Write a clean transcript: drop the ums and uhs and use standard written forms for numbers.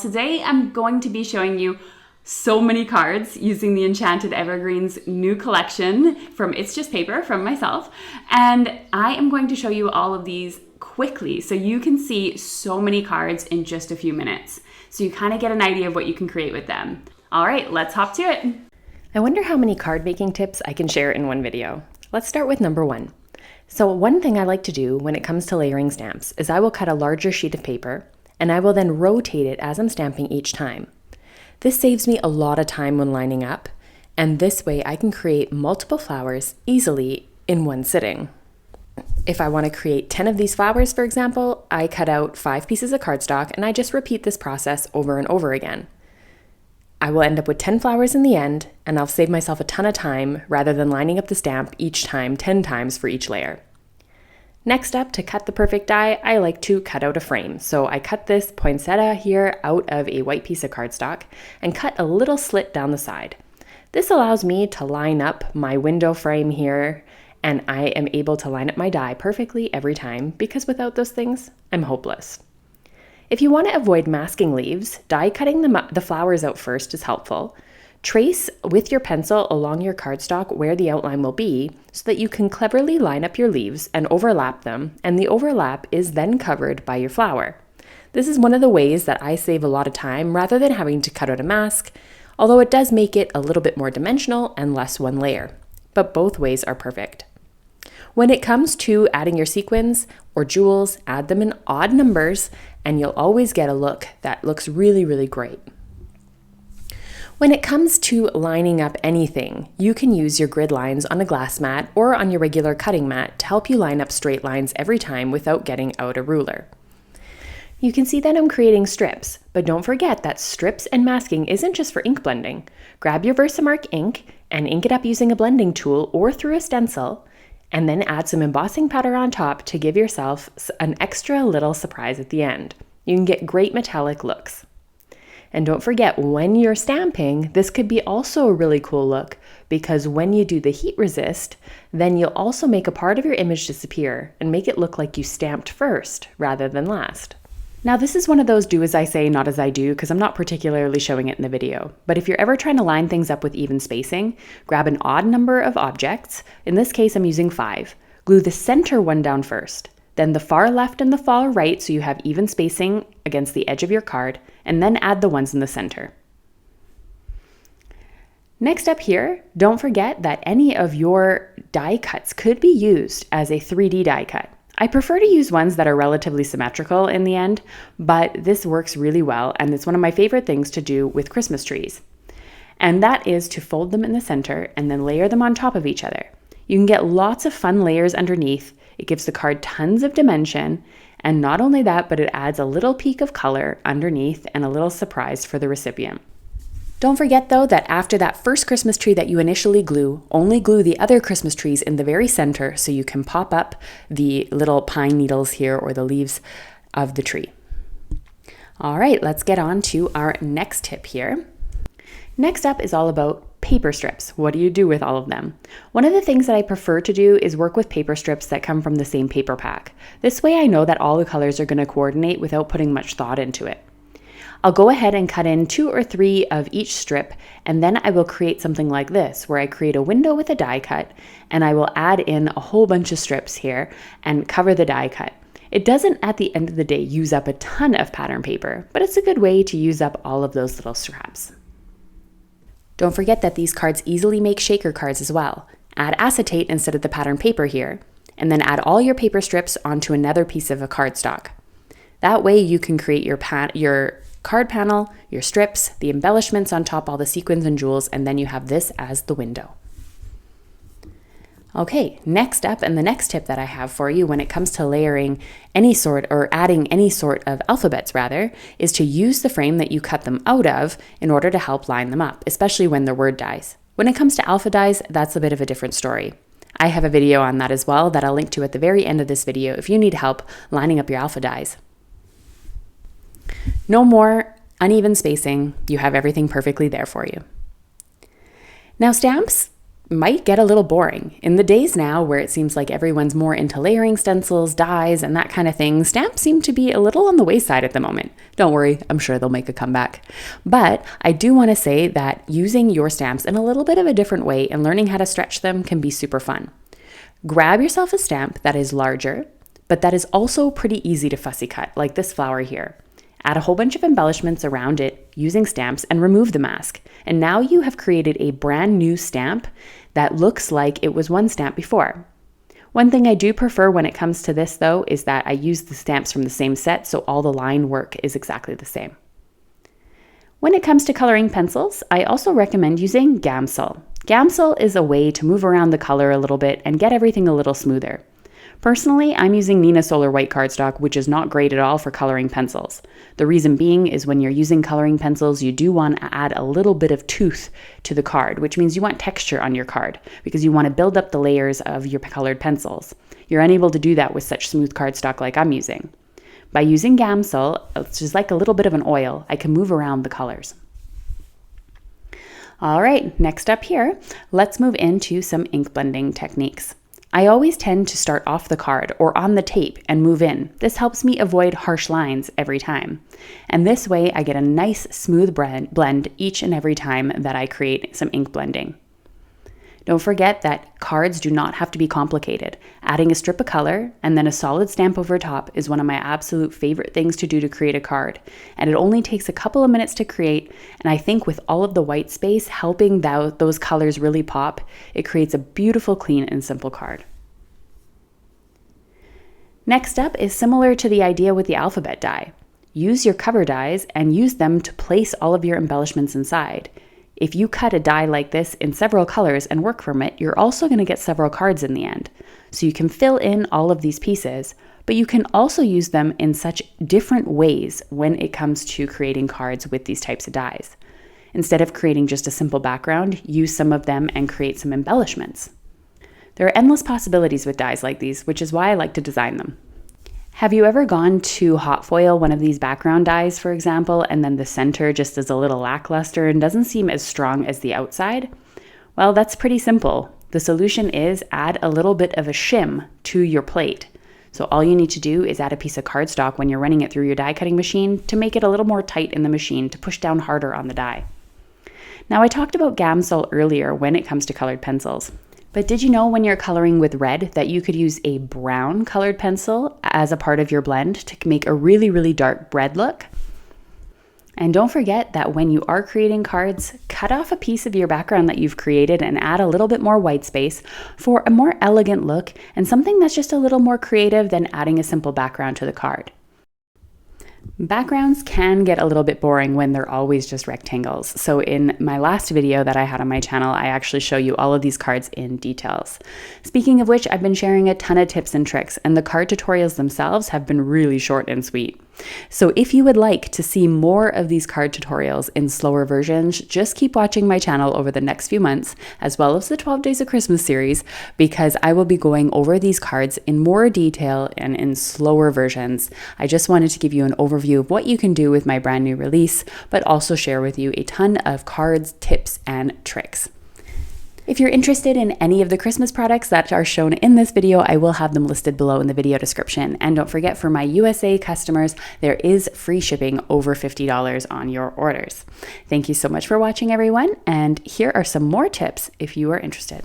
Today I'm going to be showing you so many cards using the Enchanted Evergreen's new collection from It's Just Paper from myself. And I am going to show you all of these quickly so you can see so many cards in just a few minutes. So you kind of get an idea of what you can create with them. All right, let's hop to it. I wonder how many card making tips I can share in one video. Let's start with number one. So one thing I like to do when it comes to layering stamps is I will cut a larger sheet of paper and I will then rotate it as I'm stamping each time. This saves me a lot of time when lining up, and this way I can create multiple flowers easily in one sitting. If I want to create 10 of these flowers, for example, I cut out 5 pieces of cardstock and I just repeat this process over and over again. I will end up with 10 flowers in the end, and I'll save myself a ton of time rather than lining up the stamp each time 10 times for each layer. Next up, to cut the perfect die, I like to cut out a frame. So I cut this poinsettia here out of a white piece of cardstock and cut a little slit down the side. This allows me to line up my window frame here, and I am able to line up my die perfectly every time because without those things, I'm hopeless. If you want to avoid masking leaves, die cutting the flowers out first is helpful. Trace with your pencil along your cardstock where the outline will be so that you can cleverly line up your leaves and overlap them, and the overlap is then covered by your flower. This is one of the ways that I save a lot of time rather than having to cut out a mask, although it does make it a little bit more dimensional and less one layer, but both ways are perfect. When it comes to adding your sequins or jewels, add them in odd numbers and you'll always get a look that looks really, really great. When it comes to lining up anything, you can use your grid lines on a glass mat or on your regular cutting mat to help you line up straight lines every time without getting out a ruler. You can see that I'm creating strips, but don't forget that strips and masking isn't just for ink blending. Grab your Versamark ink and ink it up using a blending tool or through a stencil, and then add some embossing powder on top to give yourself an extra little surprise at the end. You can get great metallic looks. And don't forget, when you're stamping, this could be also a really cool look because when you do the heat resist, then you'll also make a part of your image disappear and make it look like you stamped first rather than last. Now this is one of those do as I say, not as I do, because I'm not particularly showing it in the video. But if you're ever trying to line things up with even spacing, grab an odd number of objects. In this case, I'm using 5. Glue the center one down first, then the far left and the far right so you have even spacing against the edge of your card, and then add the ones in the center. Next up here, don't forget that any of your die cuts could be used as a 3D die cut. I prefer to use ones that are relatively symmetrical in the end, but this works really well and it's one of my favorite things to do with Christmas trees. And that is to fold them in the center and then layer them on top of each other. You can get lots of fun layers underneath. It gives the card tons of dimension, and not only that, but it adds a little peak of color underneath and a little surprise for the recipient. Don't forget though that after that first Christmas tree that you initially glue, only glue the other Christmas trees in the very center so you can pop up the little pine needles here or the leaves of the tree. All right, let's get on to our next tip here. Next up is all about paper strips. What do you do with all of them? One of the things that I prefer to do is work with paper strips that come from the same paper pack. This way I know that all the colors are going to coordinate without putting much thought into it. I'll go ahead and cut in 2 or 3 of each strip, and then I will create something like this, where I create a window with a die cut, and I will add in a whole bunch of strips here and cover the die cut. It doesn't, at the end of the day, use up a ton of pattern paper, but it's a good way to use up all of those little scraps. Don't forget that these cards easily make shaker cards as well. Add acetate instead of the pattern paper here, and then add all your paper strips onto another piece of a cardstock. That way you can create your card panel, your strips, the embellishments on top, all the sequins and jewels, and then you have this as the window. Okay, next up, and the next tip that I have for you when it comes to layering any sort or adding any sort of alphabets rather, is to use the frame that you cut them out of in order to help line them up, especially when they're word dies. When it comes to alpha dies, that's a bit of a different story. I have a video on that as well that I'll link to at the very end of this video if you need help lining up your alpha dies. No more uneven spacing, you have everything perfectly there for you. Now stamps, might get a little boring. In the days now where it seems like everyone's more into layering stencils, dies, and that kind of thing, stamps seem to be a little on the wayside at the moment. Don't worry, I'm sure they'll make a comeback. But I do want to say that using your stamps in a little bit of a different way and learning how to stretch them can be super fun. Grab yourself a stamp that is larger, but that is also pretty easy to fussy cut, like this flower here. Add a whole bunch of embellishments around it using stamps and remove the mask. And now you have created a brand new stamp that looks like it was one stamp before. One thing I do prefer when it comes to this though is that I use the stamps from the same set, so all the line work is exactly the same. When it comes to coloring pencils, I also recommend using Gamsol. Gamsol is a way to move around the color a little bit and get everything a little smoother. Personally, I'm using Nina Solar white cardstock, which is not great at all for coloring pencils. The reason being is when you're using coloring pencils, you do want to add a little bit of tooth to the card, which means you want texture on your card because you want to build up the layers of your colored pencils. You're unable to do that with such smooth cardstock like I'm using. By using Gamsol, it's just like a little bit of an oil, I can move around the colors. All right, next up here, let's move into some ink blending techniques. I always tend to start off the card or on the tape and move in. This helps me avoid harsh lines every time. And this way I get a nice smooth blend each and every time that I create some ink blending. Don't forget that cards do not have to be complicated. Adding a strip of color and then a solid stamp over top is one of my absolute favorite things to do to create a card. And it only takes a couple of minutes to create. And I think with all of the white space helping those colors really pop, it creates a beautiful, clean, and simple card. Next up is similar to the idea with the alphabet die. Use your cover dies and use them to place all of your embellishments inside. If you cut a die like this in several colors and work from it, you're also going to get several cards in the end. So you can fill in all of these pieces, but you can also use them in such different ways when it comes to creating cards with these types of dies. Instead of creating just a simple background, use some of them and create some embellishments. There are endless possibilities with dies like these, which is why I like to design them. Have you ever gone to hot foil one of these background dies, for example, and then the center just is a little lackluster and doesn't seem as strong as the outside? Well, that's pretty simple. The solution is add a little bit of a shim to your plate. So all you need to do is add a piece of cardstock when you're running it through your die cutting machine to make it a little more tight in the machine to push down harder on the die. Now I talked about Gamsol earlier when it comes to colored pencils. But did you know when you're coloring with red that you could use a brown colored pencil as a part of your blend to make a really, really dark red look? And don't forget that when you are creating cards, cut off a piece of your background that you've created and add a little bit more white space for a more elegant look and something that's just a little more creative than adding a simple background to the card. Backgrounds can get a little bit boring when they're always just rectangles. So in my last video that I had on my channel, I actually show you all of these cards in details. Speaking of which, I've been sharing a ton of tips and tricks, and the card tutorials themselves have been really short and sweet. So if you would like to see more of these card tutorials in slower versions, just keep watching my channel over the next few months, as well as the 12 Days of Christmas series, because I will be going over these cards in more detail and in slower versions. I just wanted to give you an overview of what you can do with my brand new release, but also share with you a ton of cards, tips, and tricks. If you're interested in any of the Christmas products that are shown in this video, I will have them listed below in the video description. And don't forget, for my USA customers, there is free shipping over $50 on your orders. Thank you so much for watching, everyone. And here are some more tips if you are interested.